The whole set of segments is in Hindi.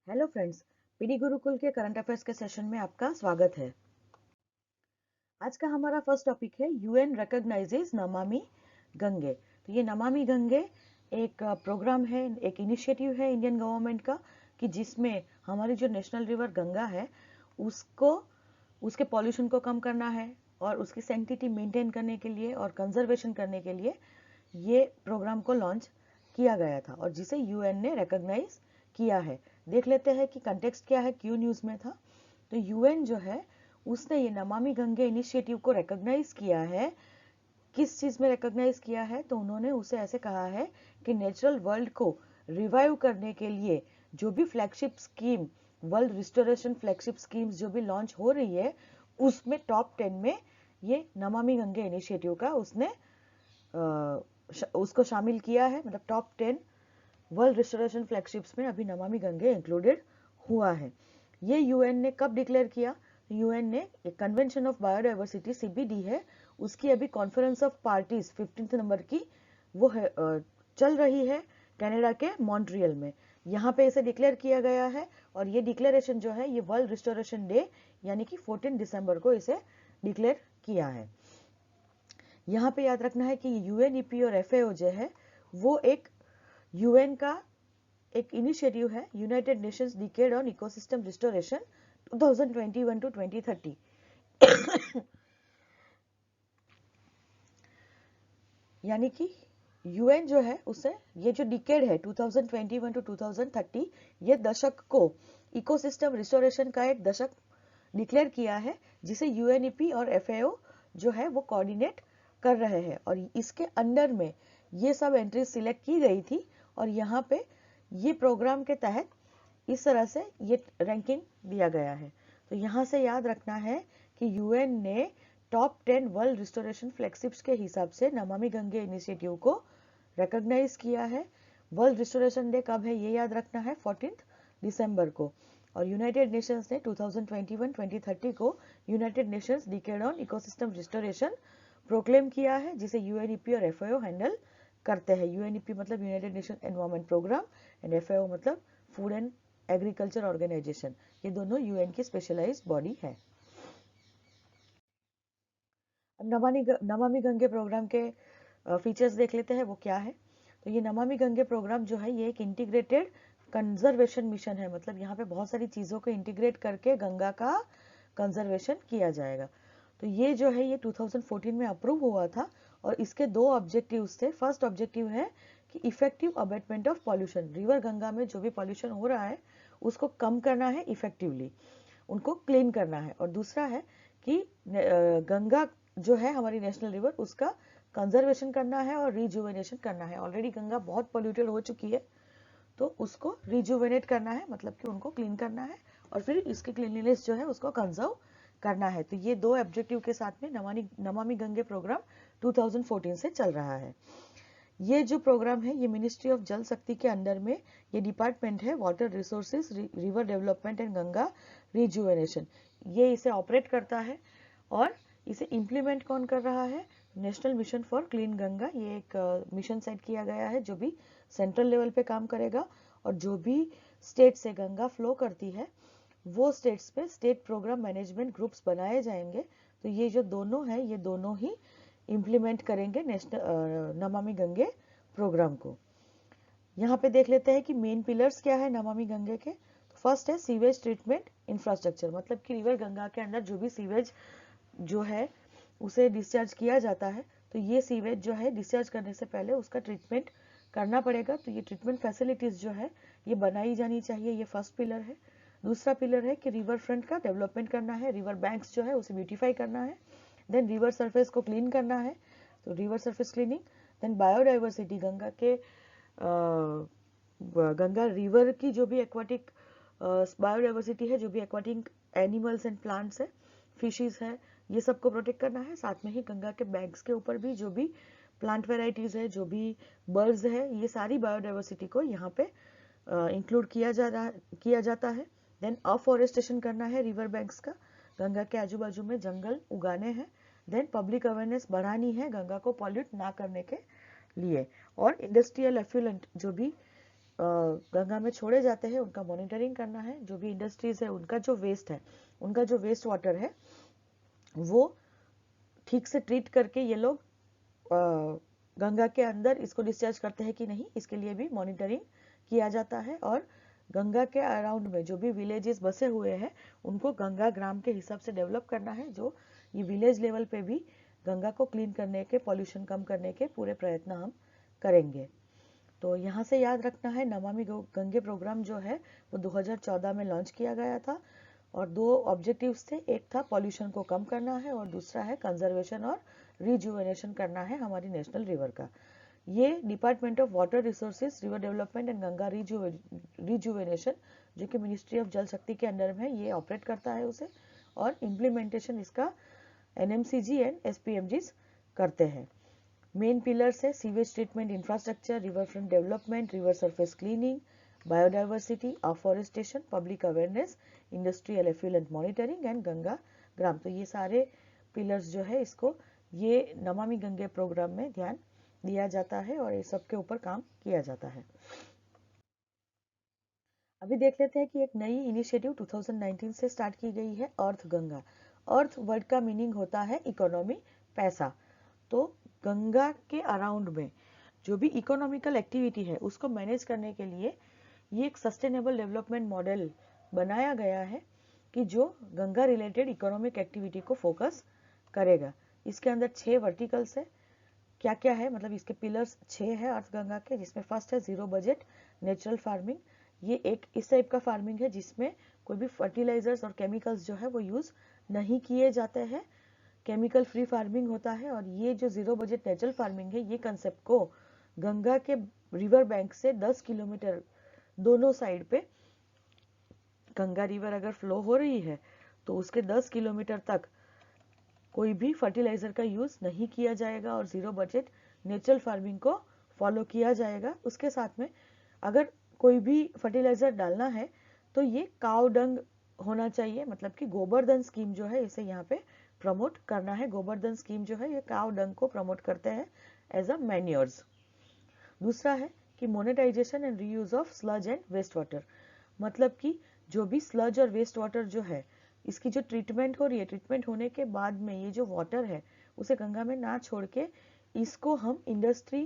हेलो फ्रेंड्स, पीडी गुरुकुल के करंट अफेयर्स के सेशन में आपका स्वागत है। आज का हमारा फर्स्ट टॉपिक है यूएन रिकॉग्नाइजेस नमामि गंगे। तो ये नमामि गंगे एक प्रोग्राम है, एक इनिशिएटिव है इंडियन गवर्नमेंट का कि जिसमें हमारी जो नेशनल रिवर गंगा है उसको उसके पॉल्यूशन को कम करना है और उसकी सैंक्टिटी मेंटेन करने के लिए और कंजर्वेशन करने के लिए ये प्रोग्राम को लॉन्च किया गया था और जिसे यूएन ने रिकॉग्नाइज किया है। देख लेते हैं कि कंटेक्स्ट क्या है, क्यों न्यूज में था। तो यूएन जो है उसने ये नमामि गंगे इनिशिएटिव को रिकॉग्नाइज किया है। किस चीज में रिकॉग्नाइज किया है? तो उन्होंने उसे ऐसे कहा है कि नेचुरल वर्ल्ड को रिवाइव करने के लिए जो भी flagship scheme, world restoration flagship schemes जो भी लॉन्च हो रही है उसमें टॉप 10 में ये नमामि गंगे इनिशिएटिव का उसने उसको शामिल किया है। मतलब टॉप 10 वर्ल्ड रिस्टोरेशन फ्लैगशिप्स में अभी नमामि गंगे इंक्लूडेड हुआ है। ये यूएन ने कब डिक्लेयर किया? यूएन ने एक कन्वेंशन ऑफ बायोडाइवर्सिटी सीबीडी है, उसकी अभी कॉन्फ्रेंस ऑफ पार्टीज 15 नंबर की वो है, चल रही है कनाडा के मॉन्ट्रियल में। यहाँ पे इसे डिक्लेयर किया गया है और ये डिक्लेरेशन जो है ये वर्ल्ड रिस्टोरेशन डे यानी कि 14 दिसंबर को इसे डिक्लेयर किया है। यहाँ पे याद रखना है कि यूएनईपी और एफएओ जो है वो एक यूएन का एक इनिशिएटिव है, United Nations decade on ecosystem restoration 2021 to 2030। यानी कि यूएन जो है उसे ये जो डिकेड है 2021 टू 2030 ये दशक को इकोसिस्टम रिस्टोरेशन का एक दशक डिक्लेयर किया है जिसे यूएनईपी और एफएओ जो है वो कोऑर्डिनेट कर रहे हैं और इसके अंडर में ये सब एंट्रीज सिलेक्ट की गई थी और यहाँ पे ये प्रोग्राम के तहत इस तरह से ये रैंकिंग दिया गया है। तो यहाँ से याद रखना है कि यूएन ने टॉप 10 वर्ल्ड रिस्टोरेशन फ्लैगशिप्स के हिसाब से नमामि गंगे इनिशिएटिव को रिकॉग्नाइज किया है। वर्ल्ड रिस्टोरेशन डे कब है ये याद रखना है, 14 दिसंबर को। और यूनाइटेड नेशंस ने 2021-2030 को United Nations decade on ecosystem restoration proclaim किया है जिसे यूएनईपी और एफएओ हैंडल करते हैं। यूएनईपी मतलब United Nation environment programme and FAO मतलब फूड एंड एग्रीकल्चर ऑर्गेनाइजेशन। ये दोनों यूएन की स्पेशलाइज्ड बॉडी है। नमामि गंगे प्रोग्राम के फीचर्स देख लेते हैं वो क्या है। तो ये नमामि गंगे प्रोग्राम जो है ये एक इंटीग्रेटेड कंजर्वेशन मिशन है। मतलब यहाँ पे बहुत सारी चीज़ों को इंटीग्रेट करके गंगा का कंजर्वेशन किया जाएगा। तो ये जो है ये 2014 में अप्रूव हुआ था और इसके दो ऑब्जेक्टिव्स थे। फर्स्ट ऑब्जेक्टिव है कि effective abatement of pollution, river Ganga में जो भी पॉल्यूशन हो रहा है उसको कम करना है, इफेक्टिवली उनको क्लीन करना है। और दूसरा है कि गंगा जो है हमारी नेशनल रिवर उसका कंजर्वेशन करना है और रिजुवेनेशन करना है। ऑलरेडी गंगा बहुत पोल्यूटेड हो चुकी है तो उसको रिजुवेनेट करना है, मतलब कि उनको क्लीन करना है और फिर इसकी क्लीनलीनेस जो है उसको कंजर्व करना है। तो ये दो ऑब्जेक्टिव के साथ में नमामि गंगे प्रोग्राम 2014 से चल रहा है। ये जो प्रोग्राम है ये मिनिस्ट्री ऑफ जल शक्ति के अंडर में ये डिपार्टमेंट है, water resources, river development and Ganga rejuvenation, ये इसे ऑपरेट करता है। और इसे इम्प्लीमेंट कौन कर रहा है? National mission for clean Ganga. ये एक मिशन सेट किया गया है जो भी सेंट्रल लेवल पे काम करेगा और जो भी स्टेट से गंगा फ्लो करती है वो स्टेट्स पे स्टेट प्रोग्राम मैनेजमेंट ग्रुप्स बनाए जाएंगे। तो ये जो दोनों है ये दोनों ही इम्प्लीमेंट करेंगे नेशनल नमामि गंगे प्रोग्राम को। यहाँ पे देख लेते हैं कि मेन पिलर्स क्या है नमामि गंगे के। तो फर्स्ट है सीवेज ट्रीटमेंट इंफ्रास्ट्रक्चर, मतलब कि रिवर गंगा के अंदर जो भी सीवेज जो है उसे डिस्चार्ज किया जाता है तो ये सीवेज जो है डिस्चार्ज करने से पहले उसका ट्रीटमेंट करना पड़ेगा। तो ये ट्रीटमेंट फैसिलिटीज जो है ये बनाई जानी चाहिए, ये फर्स्ट पिलर है। दूसरा पिलर है कि रिवर फ्रंट का डेवलपमेंट करना है, रिवर बैंक्स जो है उसे ब्यूटिफाई करना है। देन रिवर सरफेस को क्लीन करना है, तो river surface cleaning. Then biodiversity, Ganga river की जो भी एक्वाटिक बायोडाइवर्सिटी है, जो भी एक्वाटिक एनिमल्स एंड प्लांट्स है, फिशेज है, ये सबको प्रोटेक्ट करना है। साथ में ही गंगा के बैंक्स के ऊपर भी जो भी प्लांट वेराइटीज है, जो भी बर्ड्स है, ये सारी बायोडाइवर्सिटी को यहाँ पे इंक्लूड किया जाता है। देन अफॉरेस्टेशन करना है रिवर बैंक्स का, गंगा के आजू बाजू में जंगल उगाने हैं। देन पब्लिक अवेयरनेस बढ़ानी है गंगा को पॉल्यूट ना करने के लिए। और इंडस्ट्रियल एफ्लुएंट जो भी गंगा में छोड़े जाते हैं उनका मॉनिटरिंग करना है। जो भी इंडस्ट्रीज है उनका जो वेस्ट है, उनका जो वेस्ट वाटर है वो ठीक से ट्रीट करके ये लोग गंगा के अंदर इसको डिस्चार्ज करते हैं कि नहीं, इसके लिए भी मॉनिटरिंग किया जाता है। और गंगा के अराउंड में जो भी विलेजेस बसे हुए हैं उनको गंगा ग्राम के हिसाब से डेवलप करना है। जो ये विलेज लेवल पे भी गंगा को क्लीन करने के, पॉल्यूशन कम करने के पूरे प्रयत्न हम करेंगे। तो यहाँ से याद रखना है, नमामि गंगे प्रोग्राम जो है वो 2014 में लॉन्च किया गया था और 2 ऑब्जेक्टिव्स थे। एक था पॉल्यूशन को कम करना है और दूसरा है कंजर्वेशन और रिजुवेनेशन करना है हमारी नेशनल रिवर का। ये department of water resources, river development and Ganga rejuvenation, जो कि मिनिस्ट्री ऑफ जल शक्ति के अंडर में है, ये ऑपरेट करता है उसे, और इम्प्लीमेंटेशन इसका NMCG एंड SPMGs करते हैं। मेन पिलर्स है sewage treatment infrastructure, river front development, river surface cleaning, biodiversity, afforestation, public awareness, industrial effluent monitoring and Ganga Gram. तो ये सारे पिलर्स जो है इसको ये नमामि गंगे प्रोग्राम में ध्यान दिया जाता है और ये सबके ऊपर काम किया जाता है। अभी देख लेते हैं कि एक नई इनिशिएटिव 2019 से स्टार्ट की गई है, अर्थ गंगा। अर्थ वर्ड का मीनिंग होता है इकोनॉमी, पैसा। तो गंगा के अराउंड में जो भी इकोनॉमिकल एक्टिविटी है उसको मैनेज करने के लिए ये एक सस्टेनेबल डेवलपमेंट मॉडल बनाया गया है कि जो गंगा रिलेटेड इकोनॉमिक एक्टिविटी को फोकस करेगा। इसके अंदर 6 वर्टिकल्स है। क्या क्या है, मतलब इसके पिलर्स 6 है अर्थ गंगा के, जिसमें फर्स्ट है जीरो बजट नेचुरल फार्मिंग। ये एक इस टाइप का फार्मिंग है जिसमें कोई भी फर्टिलाइजर्स और केमिकल्स जो है वो यूज नहीं किए जाते हैं, केमिकल फ्री फार्मिंग होता है। और ये जो जीरो बजट नेचुरल फार्मिंग है, ये कंसेप्ट को गंगा के रिवर बैंक से 10 किलोमीटर दोनों साइड पे, गंगा रिवर अगर फ्लो हो रही है तो उसके 10 किलोमीटर तक कोई भी फर्टिलाइजर का यूज नहीं किया जाएगा और जीरो बजट नेचुरल फार्मिंग को फॉलो किया जाएगा। उसके साथ में अगर कोई भी फर्टिलाइजर डालना है तो ये काव डंग होना चाहिए, मतलब कि गोबरधन स्कीम जो है इसे यहाँ पे प्रमोट करना है। गोबरधन स्कीम जो है ये काव डंग को प्रमोट करते हैं एज अ मैन्योर्स। दूसरा है कि monetisation and reuse of sludge and waste water, मतलब कि जो भी स्लज और वेस्ट वाटर जो है इसकी जो ट्रीटमेंट हो रही है, ट्रीटमेंट होने के बाद में ये जो वाटर है उसे गंगा में ना छोड़ के इसको हम इंडस्ट्री,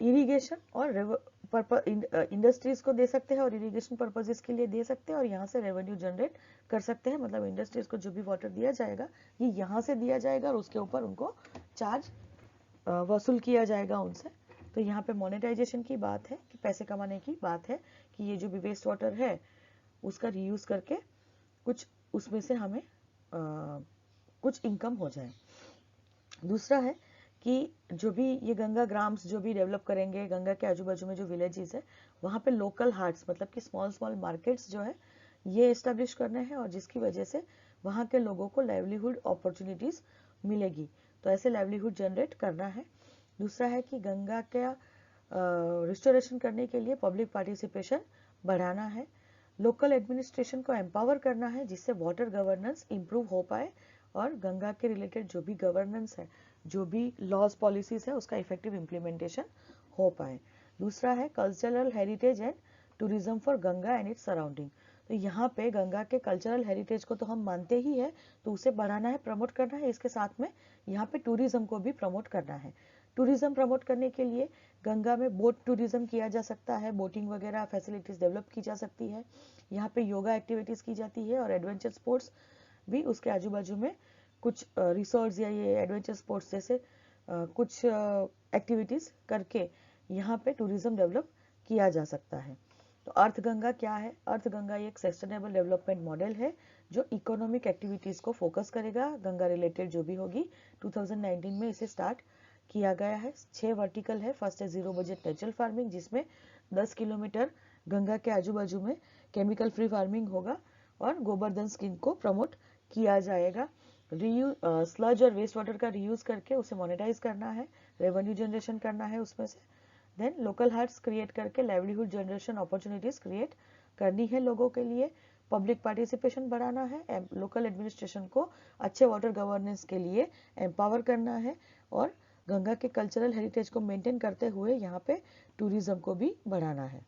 इरिगेशन और इंडस्ट्रीज को दे सकते हैं और इरिगेशन पर्पजेस के लिए दे सकते हैं और यहाँ से रेवेन्यू जनरेट कर सकते हैं। मतलब इंडस्ट्रीज को जो भी वाटर दिया जाएगा ये यहाँ से दिया जाएगा और उसके ऊपर उनको चार्ज वसूल किया जाएगा उनसे। तो यहाँ पे मोनेटाइजेशन की बात है कि पैसे कमाने की बात है कि ये जो भी वेस्ट वाटर है उसका रीयूज करके कुछ उसमें से हमें कुछ इनकम हो जाए। दूसरा है कि जो भी ये गंगा ग्राम्स जो भी डेवलप करेंगे, गंगा के आजू बाजू में जो विलेजेस है वहाँ पे लोकल हार्ट्स, मतलब कि स्मॉल स्मॉल मार्केट्स जो है ये इस्टेब्लिश करने हैं और जिसकी वजह से वहाँ के लोगों को लाइवलीहुड अपॉर्चुनिटीज मिलेगी। तो ऐसे लाइवलीहुड जनरेट करना है। दूसरा है कि गंगा का रिस्टोरेशन करने के लिए पब्लिक पार्टिसिपेशन बढ़ाना है। लोकल एडमिनिस्ट्रेशन को एम्पावर करना है जिससे वाटर गवर्नेंस इंप्रूव हो पाए और गंगा के रिलेटेड जो भी गवर्नेंस है, जो भी लॉज पॉलिसीज है उसका इफेक्टिव इम्प्लीमेंटेशन हो पाए। दूसरा है cultural heritage and tourism for Ganga and its surrounding. तो यहाँ पे गंगा के कल्चरल हेरिटेज को तो हम मानते ही है, तो उसे बढ़ाना है, प्रमोट करना है। इसके साथ में यहाँ पे टूरिज्म को भी प्रमोट करना है। टूरिज्म प्रमोट करने के लिए गंगा में बोट टूरिज्म किया जा सकता है, बोटिंग वगैरह फैसिलिटीज डेवलप की जा सकती है। यहाँ पे योगा एक्टिविटीज की जाती है और एडवेंचर स्पोर्ट्स भी उसके आजू बाजू में कुछ रिसोर्ट्स या ये एडवेंचर स्पोर्ट्स जैसे कुछ एक्टिविटीज करके यहाँ पे टूरिज्म डेवलप किया जा सकता है। तो अर्थ गंगा क्या है? अर्थ गंगा एक सस्टेनेबल डेवलपमेंट मॉडल है जो इकोनॉमिक एक्टिविटीज को फोकस करेगा, गंगा रिलेटेड जो भी होगी। 2019 में इसे स्टार्ट किया गया है। 6 वर्टिकल है। फर्स्ट है जीरो बजट नेचुरल फार्मिंग, जिसमें 10 किलोमीटर गंगा के आजू बाजू में केमिकल फ्री फार्मिंग होगा और गोबरधन स्कीम को प्रमोट किया जाएगा। स्लज और वेस्ट वाटर का रीयूज करके उसे मोनेटाइज करना है, रेवेन्यू जनरेशन करना है उसमें से। देन लोकल हार्ट्स क्रिएट करके लाइवलीहुड जनरेशन अपॉर्चुनिटीज क्रिएट करनी है लोगों के लिए। पब्लिक पार्टिसिपेशन बढ़ाना है, लोकल एडमिनिस्ट्रेशन को अच्छे वाटर गवर्नेंस के लिए एम्पावर करना है और गंगा के कल्चरल हेरिटेज को मेंटेन करते हुए यहाँ पे टूरिज्म को भी बढ़ाना है।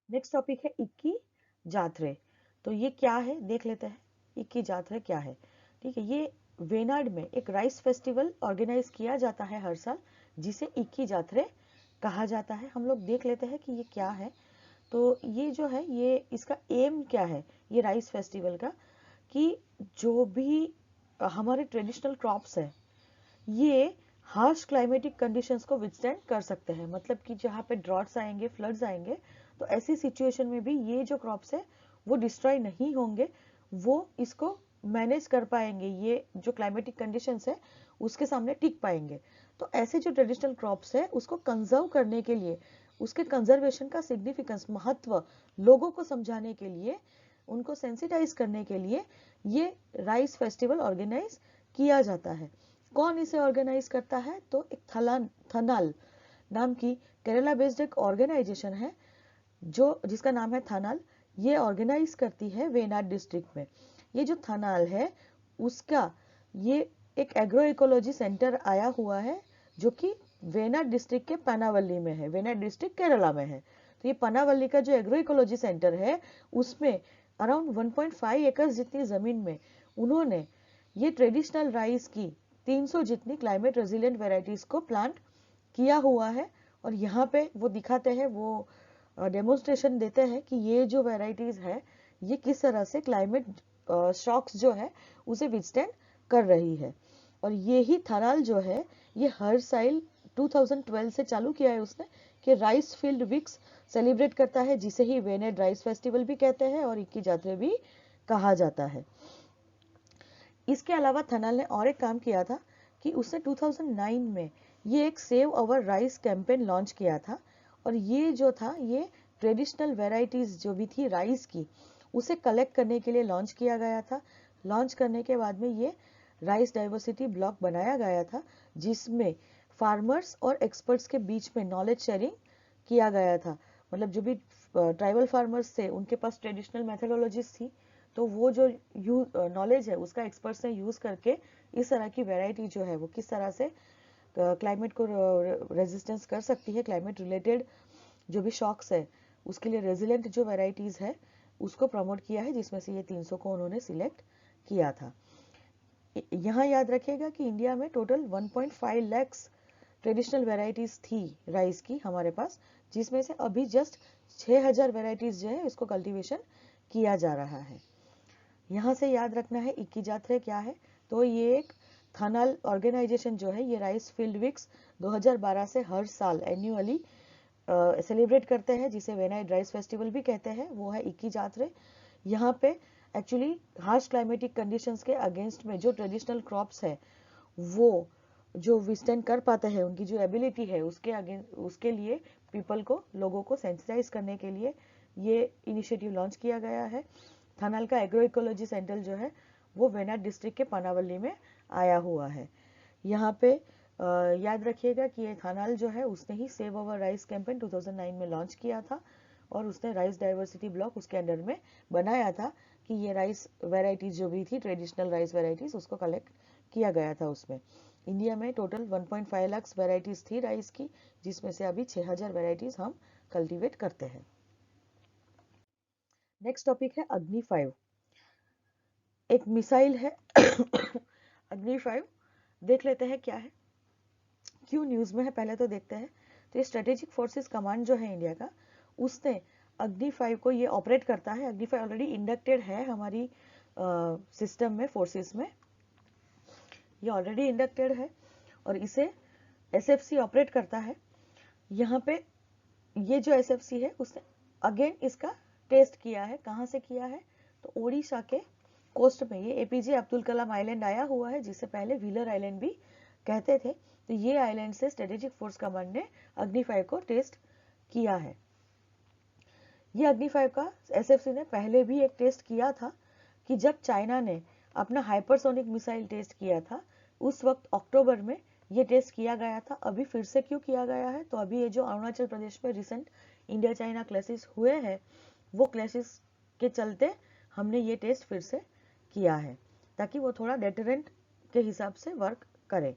नेक्स्ट टॉपिक है इक्की जात्रे। तो ये क्या है देख लेते हैं, इक्की जात्रे क्या है। ठीक है, ये वेनाड में एक राइस फेस्टिवल ऑर्गेनाइज किया जाता है हर साल, जिसे इक्की जात्रे कहा जाता है। हम लोग देख लेते हैं कि ये क्या है। तो ये जो है, ये इसका एम क्या है ये राइस फेस्टिवल का, कि जो भी हमारे ट्रेडिशनल क्रॉप्स है ये हार्श क्लाइमेटिक कंडीशंस को विथस्टैंड कर सकते हैं। मतलब कि जहाँ पे ड्रॉट्स आएंगे, फ्लड्स आएंगे, तो ऐसी सिचुएशन में भी ये जो क्रॉप्स है वो डिस्ट्रॉय नहीं होंगे, वो इसको मैनेज कर पाएंगे, ये जो क्लाइमेटिक कंडीशंस है उसके सामने टिक पाएंगे। तो ऐसे जो ट्रेडिशनल क्रॉप्स है उसको कंजर्व करने के लिए, उसके कंजर्वेशन का सिग्निफिकेंस, महत्व लोगों को समझाने के लिए, उनको सेंसिटाइज करने के लिए ये राइस फेस्टिवल ऑर्गेनाइज किया जाता है। कौन इसे ऑर्गेनाइज करता है? तो एक थनाल नाम की केरला बेस्ड एक ऑर्गेनाइजेशन है जिसका नाम है थनाल। ये ऑर्गेनाइज करती है वेनाड डिस्ट्रिक्ट में। ये जो थनाल है उसका ये एक एग्रो इकोलॉजी सेंटर आया हुआ है जो कि वेनाड डिस्ट्रिक्ट के पनावल्ली में है। वेनाड डिस्ट्रिक्ट केरला में है। तो ये पनावल्ली का जो एग्रो इकोलॉजी सेंटर है उसमें अराउंड 1.5 एकड़ जितनी जमीन में उन्होंने ये ट्रेडिशनल राइस की 300 जितनी क्लाइमेट रेजिलिएंट वेराइटीज को प्लांट किया हुआ है। और यहाँ पे वो दिखाते हैं, वो डेमोन्स्ट्रेशन देते हैं कि ये जो वेराइटीज है ये किस तरह से क्लाइमेट शॉक्स जो है उसे विथस्टैंड कर रही है। और ये ही थनाल जो है ये हर साल 2012 से चालू किया है उसने, कि राइस फील्ड वीक्स सेलिब्रेट करता है, जिसे ही वेनेड राइस फेस्टिवल भी कहते हैं और इक्की जात्रे भी कहा जाता है। इसके अलावा थनाल ने और एक काम किया था कि उसने 2009 में ये एक save our rice campaign launch किया था। और ये जो था ये ट्रेडिशनल वेराइटीज जो भी थी राइस की उसे कलेक्ट करने के लिए लॉन्च किया गया था। लॉन्च करने के बाद में ये राइस डाइवर्सिटी ब्लॉक बनाया गया था, जिसमें फार्मर्स और एक्सपर्ट्स के बीच में नॉलेज शेयरिंग किया गया था। मतलब जो भी ट्राइबल फार्मर्स थे उनके पास ट्रेडिशनल मेथोडोलॉजीज थी, तो वो जो नॉलेज है उसका एक्सपर्ट्स ने यूज करके इस तरह की वेराइटी जो है वो किस तरह से क्लाइमेट को रेजिस्टेंस कर सकती है, क्लाइमेट रिलेटेड जो भी शॉक्स है उसके लिए रेजिलेंट जो वेराइटीज है उसको प्रमोट किया है, जिसमें से ये 300 को उन्होंने सिलेक्ट किया था। यहाँ याद रखिएगा कि इंडिया में टोटल 1.5 लाख ट्रेडिशनल वेराइटीज थी राइस की हमारे पास, जिसमें से अभी जस्ट 6000 वेराइटीज जो है इसको कल्टीवेशन किया जा रहा है। यहाँ से याद रखना है इक्की जात्रे क्या है। तो ये एक थनाल ऑर्गेनाइजेशन जो है ये राइस फील्ड वीक्स 2012 से हर साल एन्युअली सेलिब्रेट करते हैं, जिसे वेनाइड राइस फेस्टिवल भी कहते हैं, वो है इक्की जात्रे। यहाँ पे एक्चुअली हार्श क्लाइमेटिक कंडीशंस के अगेंस्ट में जो ट्रेडिशनल क्रॉप्स है वो जो विस्टैंड कर पाते हैं, उनकी जो एबिलिटी है उसके लिए पीपल को, लोगों को सेंसिटाइज करने के लिए ये इनिशिएटिव लॉन्च किया गया है। थनाल का एग्रो इकोलॉजी सेंटर जो है वो वेनाड डिस्ट्रिक्ट के पनावल्ली में आया हुआ है। यहाँ पे याद रखिएगा कि ये थनाल जो है उसने ही सेव अवर राइस कैंपेन 2009 में लॉन्च किया था और उसने राइस डाइवर्सिटी ब्लॉक उसके अंडर में बनाया था कि ये राइस वेराइटीज जो भी थी ट्रेडिशनल राइस वेराइटीज उसको कलेक्ट किया गया था। उसमें इंडिया में टोटल 1.5 लाख वेराइटीज थी राइस की, जिसमें से अभी 6000 वेराइटीज हम कल्टीवेट करते हैं। नेक्स्ट टॉपिक है अग्नि 5। एक मिसाइल है अग्नि 5। देख लेते हैं क्या है, क्यों न्यूज में है, पहले तो देखते हैं। तो ये स्ट्रेटेजिक फोर्सेस कमांड जो है इंडिया का, उसने अग्नि 5 को ये ऑपरेट करता है। अग्नि 5 ऑलरेडी इंडक्टेड है हमारी सिस्टम में, फोर्सेस में ये ऑलरेडी इंडक्टेड है और इसे एसएफसी ऑपरेट करता है। यहाँ पे ये जो एसएफसी है उसने अगेन इसका टेस्ट किया है। कहाँ से किया है? तो ओडिशा के कोस्ट में ये एपीजे अब्दुल कलाम आइलैंड आया हुआ है, जिसे पहले व्हीलर आइलैंड भी कहते थे। तो ये आइलैंड से स्ट्रेटेजिक फोर्स कमांड ने अग्नि 5 को टेस्ट किया है। ये अग्नि 5 का एसएफसी ने पहले भी एक टेस्ट किया था कि जब चाइना ने अपना हाइपरसोनिक मिसाइल टेस्ट किया था, उस वक्त अक्टूबर में ये टेस्ट किया गया था। अभी फिर से क्यों किया गया है? तो अभी ये जो अरुणाचल प्रदेश में रिसेंट इंडिया चाइना क्लैशेस हुए हैं, वो क्लैशेस के चलते हमने ये टेस्ट फिर से किया है, ताकि वो थोड़ा डेटरेंट के हिसाब से वर्क करे।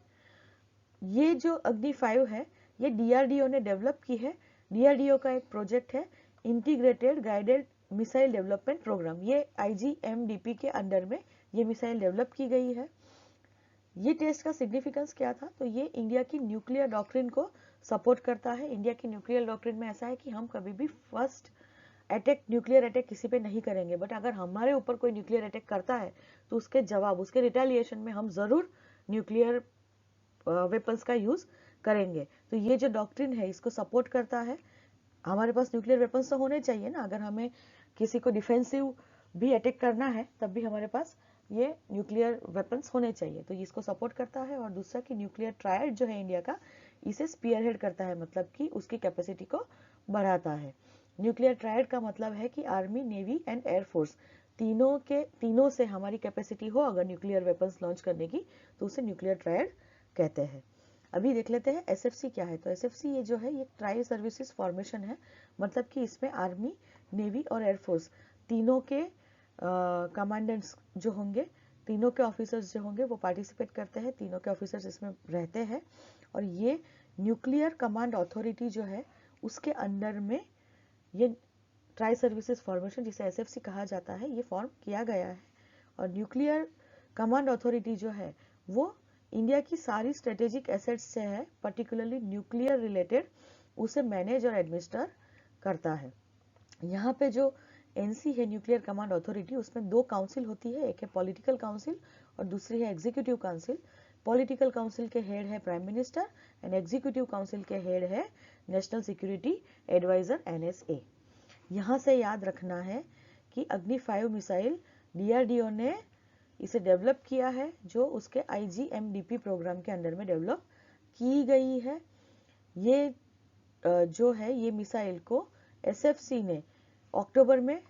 ये जो अग्नि 5 है ये डीआरडीओ ने डेवलप की है। डीआरडीओ का एक प्रोजेक्ट है integrated guided missile development programme, ये IGMDP के अंडर में ये मिसाइल डेवलप की गई है। ये टेस्ट का सिग्निफिकेंस क्या था, तो ये इंडिया की न्यूक्लियर डॉक्ट्रिन को सपोर्ट करता है। इंडिया की न्यूक्लियर डॉक्ट्रिन में ऐसा है कि हम कभी भी फर्स्ट अटैक, न्यूक्लियर अटैक किसी पे नहीं करेंगे, बट अगर हमारे ऊपर कोई न्यूक्लियर अटैक करता है तो उसके जवाब, उसके रिटेलिएशन में हम जरूर न्यूक्लियर वेपन्स का यूज करेंगे। तो ये जो डॉक्ट्रिन है इसको सपोर्ट करता है। हमारे पास न्यूक्लियर वेपन्स तो होने चाहिए ना, अगर हमें किसी को डिफेंसिव भी अटैक करना है तब भी हमारे पास ये न्यूक्लियर वेपन्स होने चाहिए, तो इसको सपोर्ट करता है। और दूसरा कि न्यूक्लियर ट्रायड जो है इंडिया का, इसे स्पीयरहेड करता है, मतलब कि उसकी कैपेसिटी को बढ़ाता है। न्यूक्लियर ट्रायड का मतलब है कि आर्मी, नेवी एंड एयरफोर्स तीनों से हमारी कैपेसिटी हो अगर न्यूक्लियर वेपन्स लॉन्च करने की, तो उसे न्यूक्लियर ट्रायड कहते हैं। अभी देख लेते हैं SFC क्या है। तो SFC ये जो है ये ट्राई सर्विसेज फॉर्मेशन है, मतलब कि इसमें आर्मी, नेवी और एयरफोर्स तीनों के कमांडेंट्स जो होंगे, तीनों के ऑफिसर्स जो होंगे वो पार्टिसिपेट करते हैं, तीनों के ऑफिसर्स इसमें रहते हैं। और ये न्यूक्लियर कमांड अथॉरिटी जो है उसके अंडर में ये ट्राई सर्विसेज फॉर्मेशन, जिसे SFC कहा जाता है, ये फॉर्म किया गया है। और न्यूक्लियर कमांड अथॉरिटी जो है वो इंडिया की सारी स्ट्रेटेजिक एसेट्स से है, पर्टिकुलरली न्यूक्लियर रिलेटेड, उसे मैनेज और एडमिनिस्टर करता है। यहाँ पे जो NC है, न्यूक्लियर कमांड अथॉरिटी, उसमें दो काउंसिल होती है, एक है पॉलिटिकल काउंसिल और दूसरी है एग्जीक्यूटिव काउंसिल। पॉलिटिकल काउंसिल के हेड है prime minister and executive council के हेड है नेशनल सिक्योरिटी एडवाइजर NSA। यहाँ से याद रखना है कि अग्नि 5 मिसाइल DRDO ने इसे डेवलप किया है, जो उसके IGMDP प्रोग्राम के अंडर में डेवलप की गई है। ये जो है ये मिसाइल को SFC ने अक्टूबर में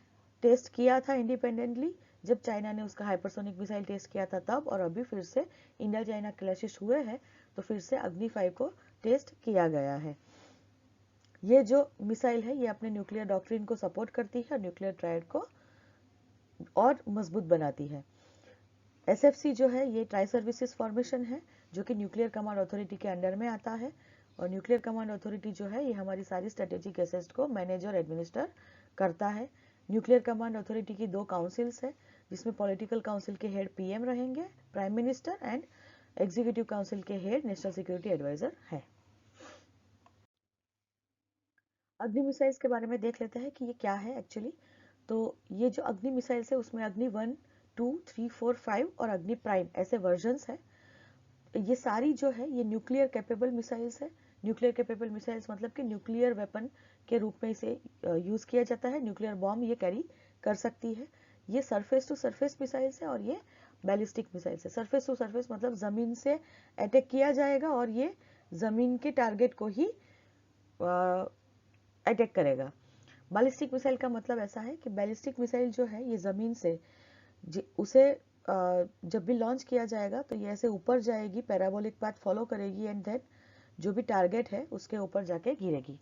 टेस्ट किया था इंडिपेंडेंटली, जब चाइना ने उसका हाइपरसोनिक मिसाइल टेस्ट किया था तब, और अभी फिर से इंडिया चाइना क्लैशेस हुए हैं तो फिर से अग्नि 5 को टेस्ट किया गया है। ये जो मिसाइल है ये अपने न्यूक्लियर डॉक्ट्रिन को सपोर्ट करती है और न्यूक्लियर ट्रायड को और मजबूत बनाती है। SFC जो है ये ट्राई सर्विसेज फॉर्मेशन है जो कि न्यूक्लियर कमांड अथॉरिटी के अंडर में आता है। और न्यूक्लियर कमांड अथॉरिटी जो है ये हमारी सारी स्ट्रेटेजिक एसेट्स को मैनेज और एडमिनिस्टर करता है। न्यूक्लियर कमांड अथॉरिटी की दो काउंसिल्स है, जिसमें पॉलिटिकल काउंसिल के हेड PM रहेंगे, prime minister, and executive council के हेड नेशनल सिक्योरिटी एडवाइजर है। अग्नि मिसाइल्स के बारे में देख लेते हैं कि ये क्या है एक्चुअली। तो ये जो अग्नि मिसाइल्स है उसमें अग्नि 1, 2, 3, 4, 5 और अग्नि प्राइम ऐसे वर्जन्स है। ये सारी जो है ये न्यूक्लियर कैपेबल मिसाइल्स है। न्यूक्लियर कैपेबल मिसाइल्स मतलब कि न्यूक्लियर वेपन के रूप में इसे यूज किया जाता है, न्यूक्लियर बॉम्ब ये कैरी कर सकती है। ये सरफेस टू सरफेस मिसाइल्स है और ये बैलिस्टिक मिसाइल्स है। सरफेस टू सरफेस मतलब जमीन से अटैक किया जाएगा और ये जमीन के टारगेट को ही अटैक करेगा। बैलिस्टिक मिसाइल का मतलब ऐसा है कि बैलिस्टिक मिसाइल जो है ये जमीन से उसे जब भी लॉन्च किया जाएगा तो ये ऐसे ऊपर जाएगी, पैराबोलिक पाथ फॉलो करेगी एंड देन जो भी टारगेट है उसके ऊपर जाके गिरेगी।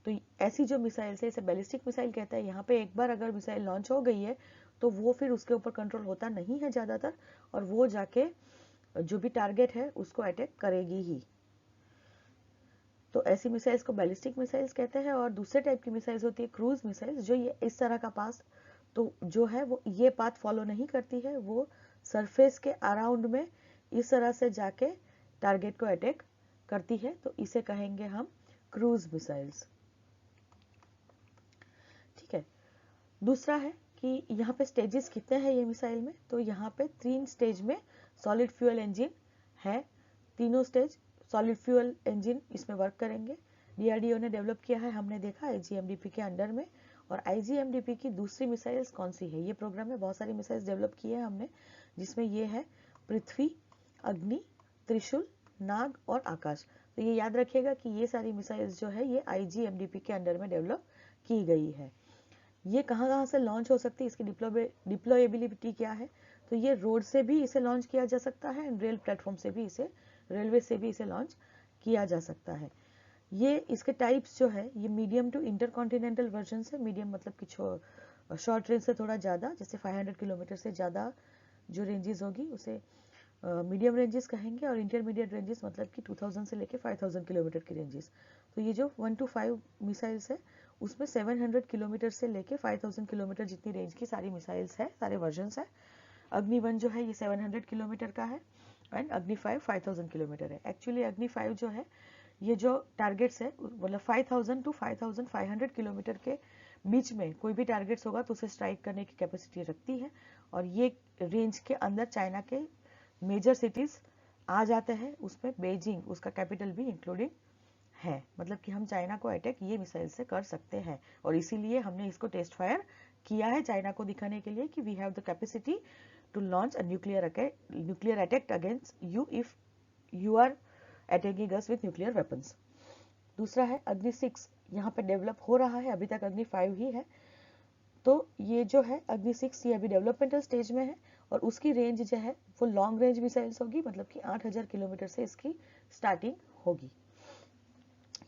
तो ऐसी जो मिसाइल है इसे बैलिस्टिक मिसाइल कहता है। यहाँ पे एक बार अगर मिसाइल लॉन्च हो गई है तो वो फिर उसके ऊपर कंट्रोल होता नहीं है ज़्यादातर, और वो जाके जो भी टारगेट है उसको अटैक करेगी ही। तो ऐसी मिसाइल्स को बैलिस्टिक मिसाइल्स कहते हैं। और दूसरे टाइप की मिसाइल्स होती है क्रूज मिसाइल्स, जो ये इस तरह का पास तो जो है वो ये पाथ फॉलो नहीं करती है, वो सरफेस के अराउंड में इस तरह से जाके टारगेट को अटैक करती है, तो इसे कहेंगे हम क्रूज मिसाइल्स। ठीक है। दूसरा है कि यहाँ पे स्टेजेस कितने हैं ये मिसाइल में, तो यहाँ पे 3 स्टेज में सॉलिड फ्यूल इंजन है। तीनों स्टेज सॉलिड फ्यूल इंजन इसमें वर्क करेंगे। DRDO ने डेवलप किया है, हमने देखा IGMDP के अंडर में। और IGMDP की दूसरी मिसाइल्स कौन सी है, ये प्रोग्राम में बहुत सारी मिसाइल्स डेवलप की है हमने, जिसमें ये है पृथ्वी, अग्नि, त्रिशूल, नाग और आकाश। तो ये याद रखिएगा कि ये सारी मिसाइल्स जो है ये IGMDP के अंडर में डेवलप की गई है। ये कहाँ कहाँ से लॉन्च हो सकती है, इसकी डिप्लॉयबिलिटी क्या है, तो ये रोड से भी इसे लॉन्च किया जा सकता है एंड रेल प्लेटफॉर्म से भी इसे, रेलवे से भी इसे लॉन्च किया जा सकता है। ये इसके टाइप्स जो है ये मीडियम टू इंटरकॉन्टिनेंटल वर्जन है। मीडियम मतलब कि शॉर्ट रेंज से थोड़ा ज़्यादा, जैसे 500 किलोमीटर से ज़्यादा जो रेंजेस होगी उसे मीडियम रेंजेस कहेंगे। और इंटरमीडिएट रेंजेस मतलब कि 2000 से लेके 5000 किलोमीटर की रेंजेस। तो ये जो 1 to 5 मिसाइल्स है उसमें 700 किलोमीटर से लेके 5000 किलोमीटर जितनी रेंज की सारी मिसाइल्स है, सारे वर्जन्स है। अग्नि 1 जो है ये 700 किलोमीटर का है एंड अग्नि 5 5000 किलोमीटर है। एक्चुअली अग्नि 5 जो है ये जो टारगेट्स है मतलब 5000 टू 5500 किलोमीटर के बीच में कोई भी टारगेट्स होगा तो उसे स्ट्राइक करने की कैपेसिटी रखती है। और ये रेंज के अंदर चाइना के मेजर सिटीज आ जाते हैं, उसमें बेजिंग उसका कैपिटल भी इंक्लूडिंग है। मतलब कि हम चाइना को अटैक ये मिसाइल से कर सकते हैं और इसीलिए हमने इसको टेस्ट फायर किया है चाइना को दिखाने के लिए कि we have the capacity to launch a nuclear attack against you if you are attacking us with nuclear weapons. दूसरा है अग्नि 6, यहाँ पे डेवलप हो रहा है, अभी तक अग्नि 5 ही है। तो ये जो है अग्नि 6 ये अभी डेवलपमेंटल स्टेज में है और उसकी रेंज जो है वो लॉन्ग रेंज मिसाइल्स होगी, मतलब कि 8000 किलोमीटर से इसकी स्टार्टिंग होगी।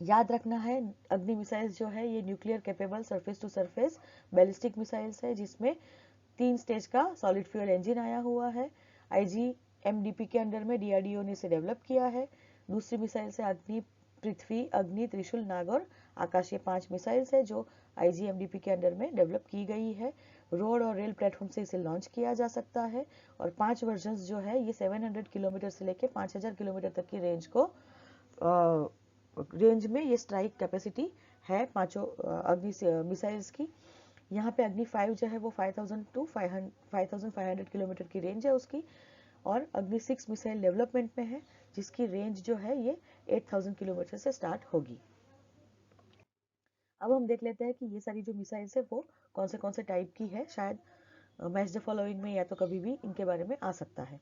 याद रखना है अग्नि मिसाइल्स जो है ये nuclear capable surface to surface ballistic missiles है, जिसमें 3 स्टेज का सॉलिड फ्यूल इंजन आया हुआ है। IGMDP के अंडर में DRDO ने इसे डेवलप किया है। दूसरी मिसाइल से अग्नि पृथ्वी, अग्नि, त्रिशूल, नाग और आकाश, ये 5 मिसाइल्स है जो IGMDP के अंडर में डेवलप की गई है। रोड और रेल प्लेटफॉर्म से इसे लॉन्च किया जा सकता है और 5 वर्जन्स जो है ये 700 किलोमीटर से लेके 5000 किलोमीटर तक की रेंज में ये स्ट्राइक कैपेसिटी है पांचों अग्नि मिसाइल्स की। यहाँ पे अग्नि 5 जो है वो 5000 टू 5500 किलोमीटर की रेंज है उसकी और अग्नि 6 मिसाइल डेवलपमेंट में है जिसकी रेंज जो है ये 8000 किलोमीटर से स्टार्ट होगी। अब हम देख लेते हैं कि ये सारी जो मिसाइल्स है वो कौन से टाइप की है, शायद मैच द फॉलोइंग में या तो कभी भी इनके बारे में आ सकता है।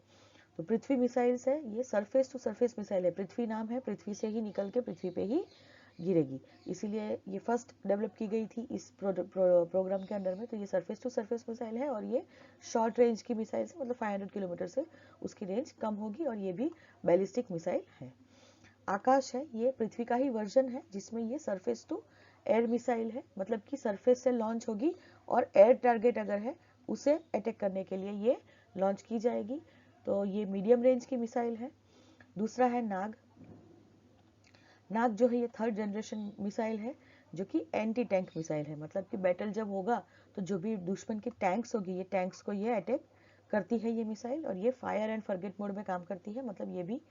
तो पृथ्वी मिसाइल्स है, ये सरफेस टू सरफेस मिसाइल है, पृथ्वी नाम है, पृथ्वी से ही निकल के पृथ्वी पे ही गिरेगी, इसीलिए ये फर्स्ट डेवलप की गई थी इस प्रोग्राम के अंडर में। तो ये सरफेस टू सरफेस मिसाइल है और ये शॉर्ट रेंज की मिसाइल है, मतलब 500 किलोमीटर से उसकी रेंज कम होगी और ये भी बैलिस्टिक मिसाइल है। आकाश है, ये पृथ्वी का ही वर्जन है जिसमें ये सरफेस टू एयर मिसाइल है, मतलब कि सरफेस से लॉन्च होगी और एयर टारगेट अगर है उसे अटैक करने के लिए ये लॉन्च की जाएगी। तो ये मीडियम रेंज की मिसाइल है। दूसरा है नाग। नाग जो है ये 3rd जनरेशन मिसाइल है जो कि एंटी टैंक मिसाइल है, मतलब कि बैटल जब होगा तो जो भी दुश्मन की टैंक्स होगी ये टैंक्स को ये अटैक करती है ये मिसाइल, और ये फायर एंड फॉरगेट मोड में काम करती है। मतलब ये भी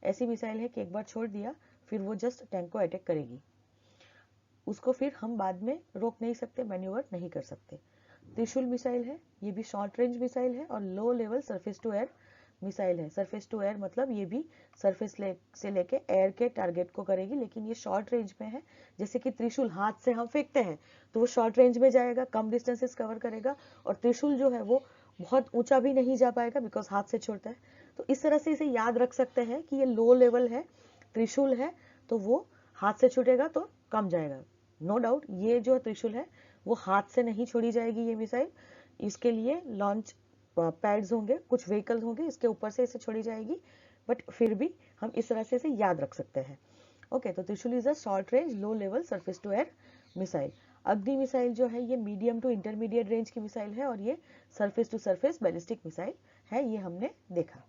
ऐसी मिसाइल है कि एक बार छोड़ दिया फिर वो जस्ट टैंक को अटैक करेगी, उसको फिर हम बाद में रोक नहीं सकते, मैन्यूवर नहीं कर सकते। त्रिशूल मिसाइल है, ये भी शॉर्ट रेंज मिसाइल है और low level surface to air missile है। सरफेस टू एयर मतलब ये भी सरफेस से लेके एयर के टारगेट को करेगी, लेकिन ये शॉर्ट रेंज में है। जैसे कि त्रिशूल हाथ से हम फेंकते हैं तो वो शॉर्ट रेंज में जाएगा, कम डिस्टेंसेस कवर करेगा, और त्रिशूल जो है वो बहुत ऊंचा भी नहीं जा पाएगा बिकॉज हाथ से छोड़ता है। तो इस तरह से इसे याद रख सकते हैं कि ये लो लेवल है, त्रिशूल है तो वो हाथ से छूटेगा तो कम जाएगा। नो डाउट ये जो त्रिशूल है वो हाथ से नहीं छोड़ी जाएगी ये मिसाइल, इसके लिए लॉन्च पैड्स होंगे, कुछ व्हीकल्स होंगे, इसके ऊपर से इसे छोड़ी जाएगी, बट फिर भी हम इस तरह से इसे याद रख सकते हैं। ओके, तो Trishul is a short range low level surface to air missile. Agni missile जो है ये मीडियम टू इंटरमीडिएट रेंज की मिसाइल है और ये surface to surface ballistic missile है, ये हमने देखा।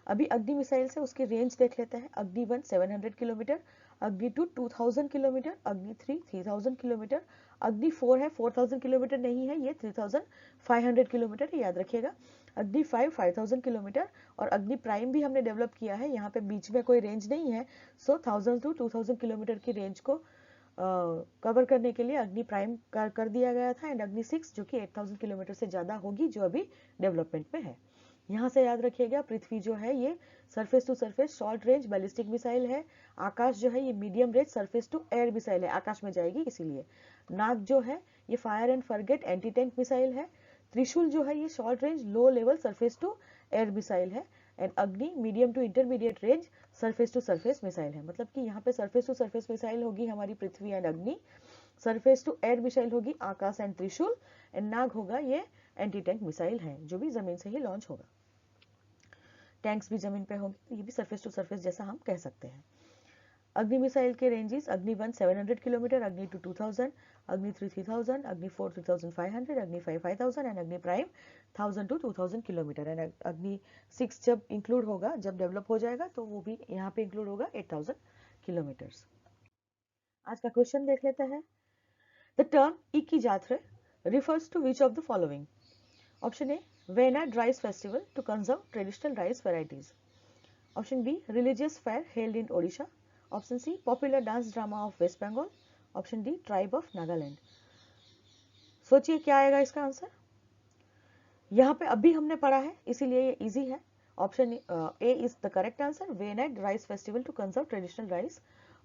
अभी अग्नि मिसाइल से उसकी रेंज देख लेते हैं। अग्नि 1 700 किलोमीटर, अग्नि 2 2000 किलोमीटर, अग्नि 3 3000 किलोमीटर, अग्नि 4 है 4000 किलोमीटर नहीं है, ये 3500 किलोमीटर है, याद रखिएगा। अग्नि 5 5000 किलोमीटर और अग्नि प्राइम भी हमने डेवलप किया है, यहाँ पे बीच में कोई रेंज नहीं है, सो 1000 टू 2000 किलोमीटर की रेंज को कवर करने के लिए अग्नि प्राइम कर दिया गया था। एंड अग्नि 6 जो कि 8000 किलोमीटर से ज्यादा होगी, जो अभी डेवलपमेंट में है। यहाँ से याद रखिएगा पृथ्वी जो है ये surface to surface short range ballistic missile है। आकाश जो है ये medium range surface to air missile है, आकाश में जाएगी इसीलिए। नाग जो है ये fire and forget anti tank missile है। त्रिशूल जो है ये short range low level surface to air missile है। And Agni medium to intermediate range surface to surface missile है, मतलब कि यहाँ पे सरफेस टू सरफेस मिसाइल होगी हमारी पृथ्वी एंड अग्नि, सरफेस टू एयर मिसाइल होगी आकाश एंड त्रिशूल, एंड नाग होगा ये एंटी टैंक मिसाइल है जो भी जमीन से ही लॉन्च होगा। टैंक्स भी जमीन पे होंगे तो ये भी सरफेस टू सरफेस जैसा हम कह सकते हैं। अग्नि मिसाइल के रेंजेस अग्नि 1 700 किलोमीटर, अग्नि 2 2000, अग्नि 3 3000, अग्नि 4 3500, अग्नि 5 5000 एंड अग्नि प्राइम 1000 टू 2000 किलोमीटर। एंड अग्नि 6 जब इंक्लूड होगा, जब डेवलप हो जाएगा तो वो भी यहाँ पे इंक्लूड होगा 8000 किलोमीटर। आज का क्वेश्चन देख लेते हैं। द टर्म इकी जात्रे refers to which of the following? Option A, Wayanad Rice Festival to conserve traditional rice varieties. Option B, religious fair held in Odisha. Option C, popular dance drama of West Bengal. Option D, tribe of Nagaland. सोचिए क्या आएगा इसका आंसर। यहाँ पे अभी हमने पढ़ा है इसीलिए ये इजी है। Option A is the correct answer, Wayanad rice festival to conserve traditional rice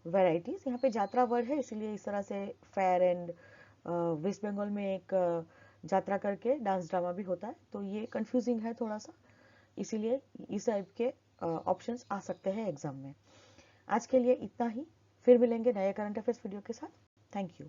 varieties. यहाँ पे यात्रा वर्ड है इसीलिए इस तरह से फेयर एंड वेस्ट बंगाल में एक यात्रा करके डांस ड्रामा भी होता है, तो ये कंफ्यूजिंग है थोड़ा सा, इसीलिए इस टाइप के ऑप्शंस आ सकते हैं एग्जाम में। आज के लिए इतना ही, फिर मिलेंगे नए करंट अफेयर्स वीडियो के साथ। Thank you.